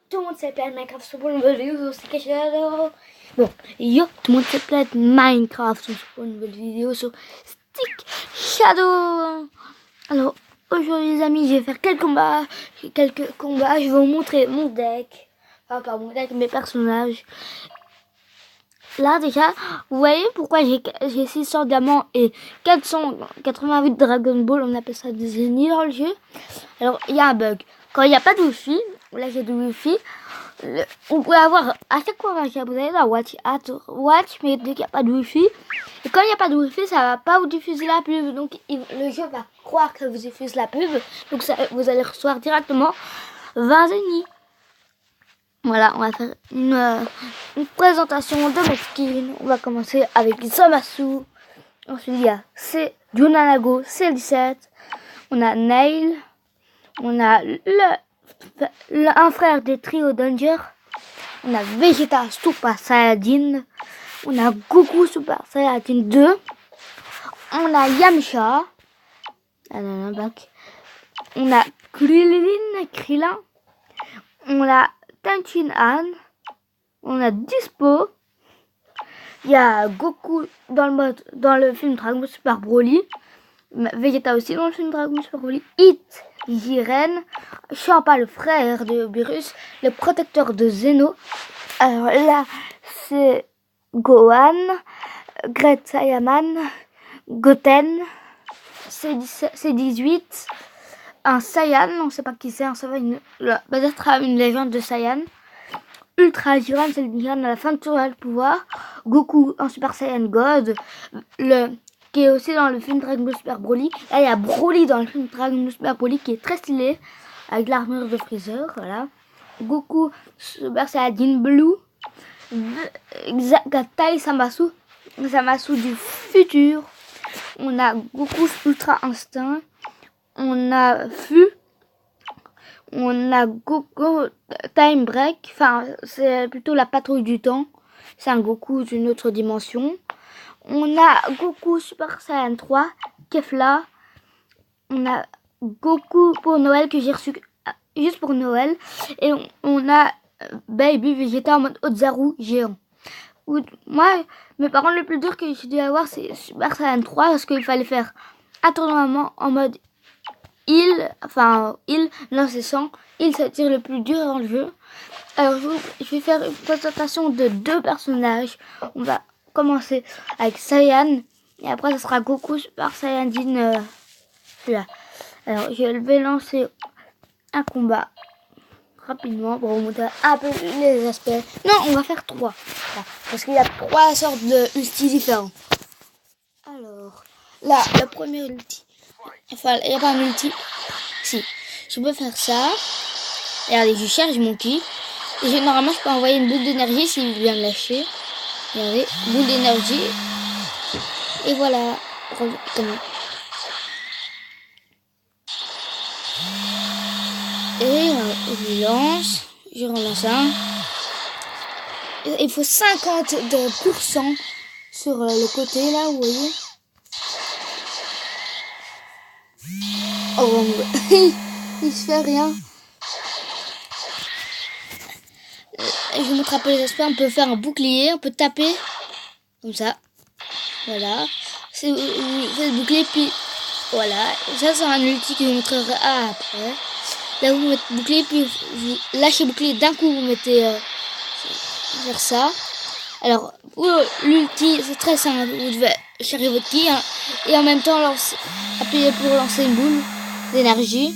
tout le monde s'appelle Minecraft sur une nouvelle vidéo, c'est Cachado. Bon, yo, tout le monde s'appelle Minecraft sur une nouvelle vidéo sur Stick Shadow. Alors, aujourd'hui les amis, je vais faire quelques combats. Je vais vous montrer mon deck. Enfin, pas mon deck, mes personnages. Là déjà, vous voyez pourquoi j'ai 600 diamants et 488 Dragon Ball, on appelle ça des ennemis dans le jeu. Alors, il y a un bug. Quand il n'y a pas de wifi, là j'ai du wifi, on peut avoir, à chaque fois vous allez dans watch, mais dès qu'il n'y a pas de wifi, et quand il n'y a pas de wifi, ça va pas vous diffuser la pub, donc le jeu va croire que vous diffuse la pub, donc ça, vous allez recevoir directement 20 ennemis. Voilà, on va faire une présentation de mes skins. On va commencer avec Zamasu. Ensuite, il y a Junanago C17. On a Nail. On a un frère des Trio Danger. On a Vegeta Super Saiyajin. On a Goku Super Saiyajin 2. On a Yamcha. On a Krillin. On a Tenchin Han, on a Dispo, il y a Goku dans le film Dragon Ball Super Broly, Vegeta aussi dans le film Dragon Ball Super Broly, Hit, Jiren, Champa le frère de Beerus, le protecteur de Zeno. Alors là c'est Gohan, Great Saiyaman, Goten, C18, un Saiyan, on ne sait pas qui c'est, ça va peut-être une légende de Saiyan. Ultra Jiren, c'est le Jiren à la fin de son pouvoir. Goku en Super Saiyan God, qui est aussi dans le film Dragon Ball Super Broly. Là, il y a Broly dans le film Dragon Ball Super Broly qui est très stylé, avec l'armure de Freezer, voilà. Goku Super Saiyan Blue, Tai Zamasu du futur. On a Goku Ultra Instinct. On a Fu, on a Goku Time Break, enfin c'est plutôt la patrouille du temps, c'est un Goku d'une autre dimension. On a Goku Super Saiyan 3, Kefla. On a Goku pour Noël que j'ai reçu juste pour Noël. Et on a Baby Vegeta en mode Ozaru géant. Moi, mes parents le plus dur que j'ai dû avoir c'est Super Saiyan 3 parce qu'il fallait faire un tournement en mode non c'est 100, ça tire le plus dur dans le jeu. Alors je vais faire une présentation de deux personnages. On va commencer avec Saiyan et après ça sera Goku Super Saiyajin celui-là. Alors je vais lancer un combat rapidement pour vous montrer un peu les aspects. Non, on va faire 3 parce qu'il y a 3 sortes de ulti différents. Alors là, le premier ulti, enfin il n'y a pas un ulti. Si, je peux faire ça. Regardez, je charge mon ki. Et normalement, je peux envoyer une boule d'énergie s'il vient me lâcher. Regardez, boule d'énergie. Et voilà. Et je lance. Je relance un. Il faut 50% sur le côté là, vous voyez. Oh, il se fait rien. Je vais montrer un peu les aspects. On peut faire un bouclier, on peut taper comme ça. Voilà. C'est le bouclier, puis voilà. Ça, c'est un ulti que je vous montrerai après. Là, vous mettez bouclier, puis vous lâchez bouclier d'un coup, vous mettez faire ça. Alors, l'ulti, c'est très simple. Vous devez charger votre ki et en même temps appuyer pour lancer une boule d'énergie.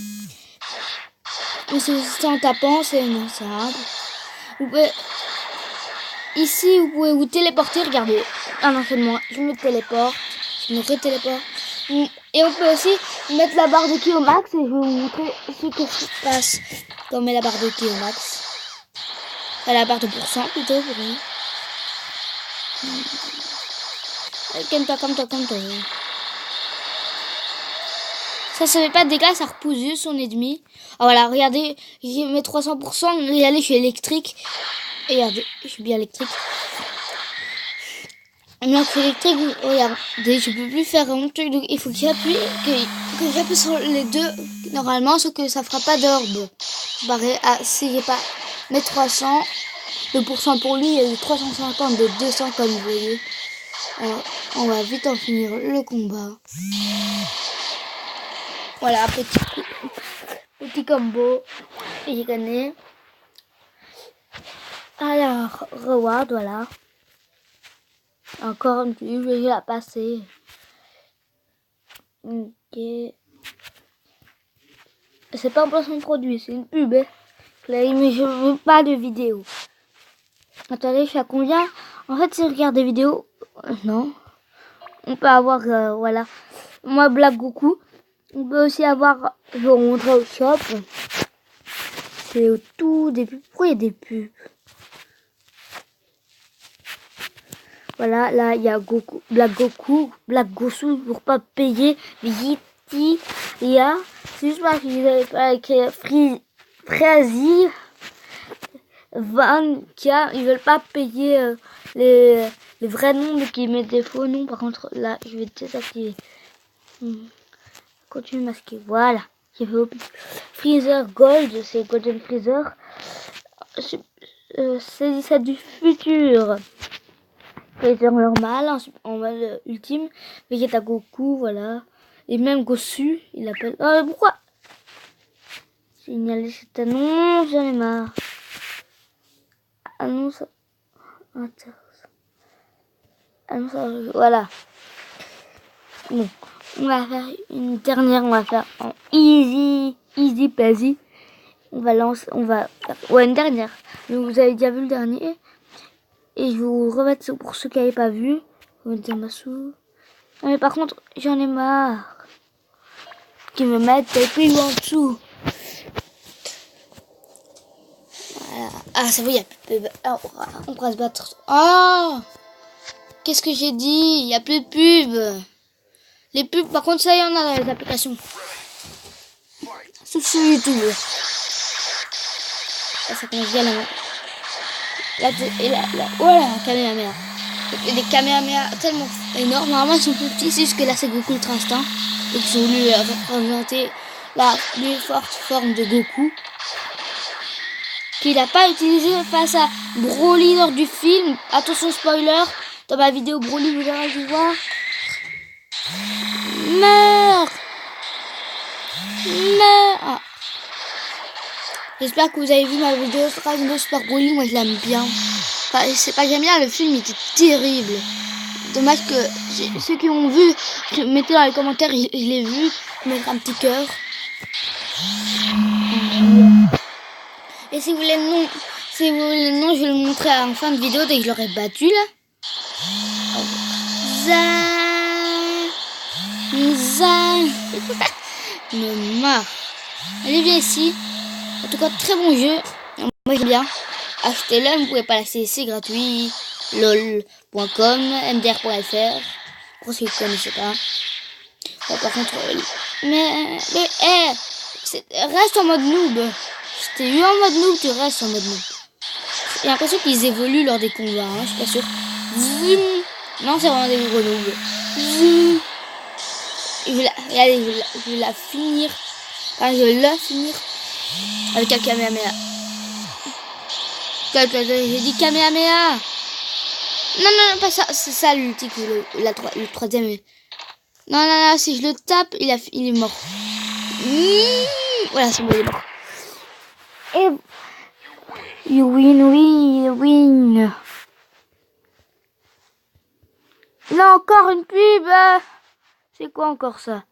Mais c'est en tapant, c'est simple. Ici, vous pouvez vous téléporter. Regardez, un enchaînement. Je me téléporte, je me retéléporte. Et on peut aussi mettre la barre de ki au max. Et je vais vous montrer ce que se passe quand on met la barre de ki au max. Enfin, la barre de pourcent plutôt pour nous. Calme-toi. Ça fait pas de dégâts, ça repousse juste son ennemi. Ah voilà, regardez, j'ai mes 300%, regardez, je suis électrique. Et regardez, je suis bien électrique. Maintenant que je suis électrique, regardez, je peux plus faire un truc, donc il faut que j'appuie sur les deux, normalement, sauf que ça fera pas d'orbe. Si j'ai pas mais 300. Le pourcent pour lui est de 350 de 200 comme vous voyez. Alors, on va vite en finir le combat. Voilà, petit combo. Et j'ai gagné. Alors, reward, voilà. Encore une pub, je vais la passer. Ok. C'est pas un placement de produit, c'est une pub. Hein. Mais je veux pas de vidéo. Attendez, je suis à combien? En fait, si je regarde des vidéos, non. On peut avoir, voilà. Moi, Black Goku. On peut aussi avoir, je vais vous montrer au shop. C'est au tout début. Pourquoi il y a des pubs? Voilà, là, il y a Goku, Black Goku pour pas payer. Vegeti, il y a, c'est juste parce qu'ils avaient pas écrit Freezy, Van, Kia, ils veulent pas payer les vrais noms, mais qu'ils mettent des faux noms. Par contre, là, je vais désactiver. Continue masqué, voilà. J'ai fait au plus. Freezer Gold, c'est Golden Freezer. C'est ça du futur. Freezer normal, en mode ultime. Vegeta Goku, voilà. Et même Gosu, il appelle. Pourquoi? Signaler cet annonce, j'en ai marre. Annonce. Annonce, voilà. Bon, on va faire une dernière, on va faire en easy peasy. On va faire, ouais, une dernière. Mais vous avez déjà vu le dernier. Et je vais vous remettre pour ceux qui n'avaient pas vu. Je vais dire ma sou. Mais par contre, j'en ai marre. Qu'ils me mettent des pubs en dessous. Voilà. Ah, c'est bon, il n'y a plus de pub. Alors, on pourra se battre. Oh! Qu'est-ce que j'ai dit? Il n'y a plus de pub. Les pubs, par contre, ça, il y en a dans les applications. Sauf sur YouTube. Là, ça commence bien là. Là, voilà, Kamehameha. Il y a des Kamehameha tellement énormes. Normalement, ils sont plus petits. C'est juste que là, c'est Goku Ultra Instinct. Et qu'ils ont voulu représenter la plus forte forme de Goku. Qu'il n'a pas utilisé face à Broly lors du film. Attention, spoiler. Dans ma vidéo, Broly, vous allez le voir. Meurs! Ah. J'espère que vous avez vu ma vidéo Dragon Ball Super Broly. Moi, je l'aime bien. Enfin, c'est pas que j'aime bien, le film était terrible. Dommage que ceux qui l'ont vu, mettez dans les commentaires, je l'ai vu, mettre un petit cœur. Et si vous voulez le nom, je vais le montrer en fin de vidéo dès que je l'aurai battu là. Me marre. Allez, viens ici. En tout cas, très bon jeu. Moi, j'aime bien. Achetez-le, vous pouvez pas l'acheter, c'est gratuit. lol.com, mdr.fr. Pour ceux qui ne connaissent pas. Bon, par contre, reste en mode noob. Si t'es eu en mode noob, tu restes en mode noob. J'ai l'impression qu'ils évoluent lors des combats, hein, je suis pas sûre. Zoom. Non, c'est vraiment des gros noobs. Zoom. Je vais la finir. Enfin, je vais la finir avec un Kamehameha. J'ai dit Kamehameha. Non, pas ça. C'est ça l'ultime, le troisième. Non, si je le tape, il est mort. Voilà, c'est bon, il est mort. Et you win. Là, encore une pub. C'est quoi encore ça?